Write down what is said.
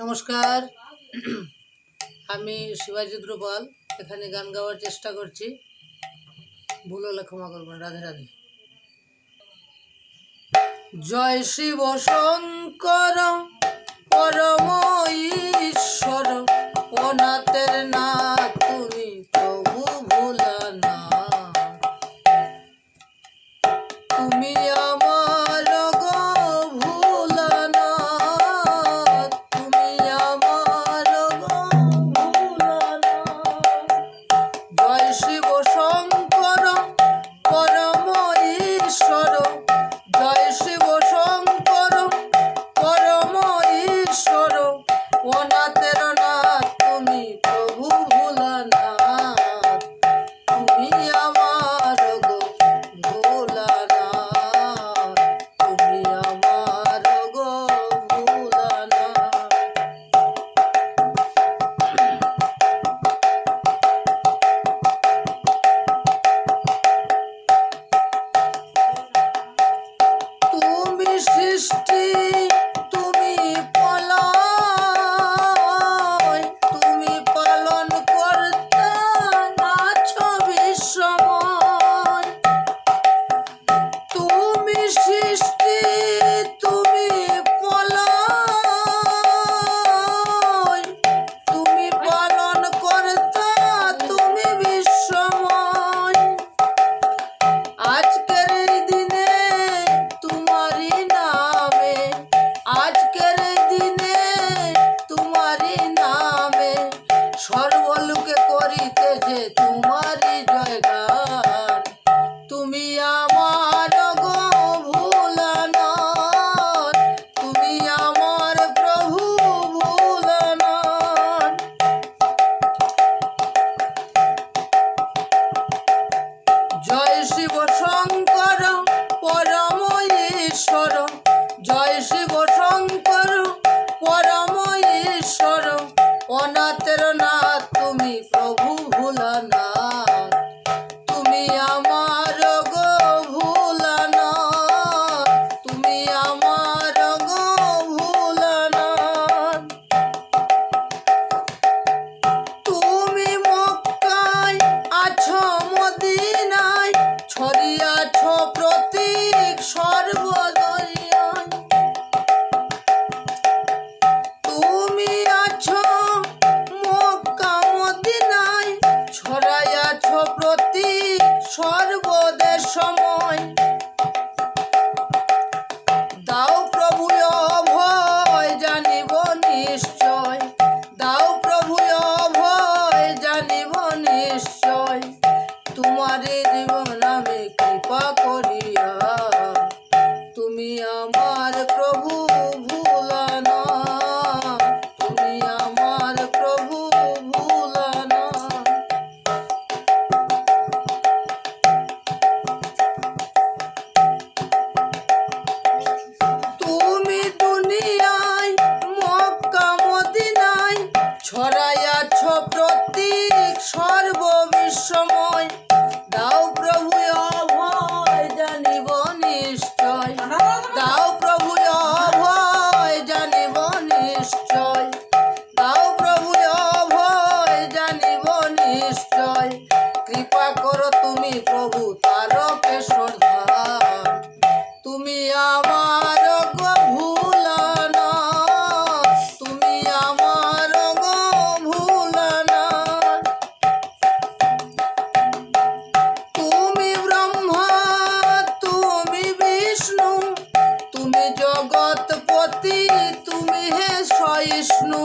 নমস্কার, আমি শিবাজি দ্রুপাল এখানে গান গাওয়ার চেষ্টা করছি। ভুল হলে ক্ষমা করবেন। রাধে রাধে। জয় শিব শঙ্কর পরম ঈশ্বর, অনাথের নাথ তুমি প্রভু ভোলানাথ। তুমি আমার গো ভোলানাথ, তুমি আমার গো ভোলানাথ। জয় শিব শঙ্কর পরম ঈশ্বর, জয় শিব শঙ্কর পরম ঈশ্বর, অনাথের নাথ তুমি প্রভু ভোলানাথ। তুমি আমার গো ভোলানাথ, তুমি আমার গো ভোলানাথ। তুমি সৃষ্টি তুমি পলয়, তুমি পালন করতে আছো বিশ্বময়। তুমি সৃষ্টি তুমি পলয়, তুমি পালন করতে তুমি বিশ্বময়। আজকের এই দিনে তোমারই নামে, আজকের এই দিনে তোমারই নামে সর্বলোকে করিতেছে তোমারই জয়গান। তুমি আমার গো ভোলানাথ, তুমি আমার প্রভু ভোলানাথ। জয় শিব শঙ্কর পরম ঈশ্বর, জয় শিব শঙ্কর পরম ঈশ্বর, অনাথের নাথ তুমি প্রভু ভোলানাথ। তুমি আমার গো ভোলানাথ, তুমি আমার গো ভোলানাথ। তুমি মক্কায় আছো মদিনায়, ছড়িয়াছ প্রতীক সর্বদরিয়ায়। তুমি আছো মক্কা মদিনায়, ছড়াইয়াছ প্রতীক সর্বদেশ সময়। দাও প্রভু অভয় জানিব নিশ্চয়, দাও প্রভু অভয় জানিব নিশ্চয়। তোমারে জীবন আমি কৃপা করিয়া, তুমি আমার প্রভু ভোলানাথ, তুমি আমার প্রভু ভোলানাথ। তুমি দুনিয়ায় মক্কা মদিনায়, ছড়াইয়াছ প্রতীক সর্ববিশ্বময়। দাও প্রভু অভয় জানিব নিশ্চয়, দাও প্রভু অভয় জানিব নিশ্চয়, দাও প্রভু অভয় জানিব নিশ্চয়। কৃপা করো তুমি প্রভু তারকেশ্বর ধাম, তুমি আমার গো ভোলানাথ, তুমি আমার গো ভোলানাথ। তুমি ব্রহ্মা তুমি বিষ্ণু, তুমি জগৎপতি তুমি হে সহিষ্ণু।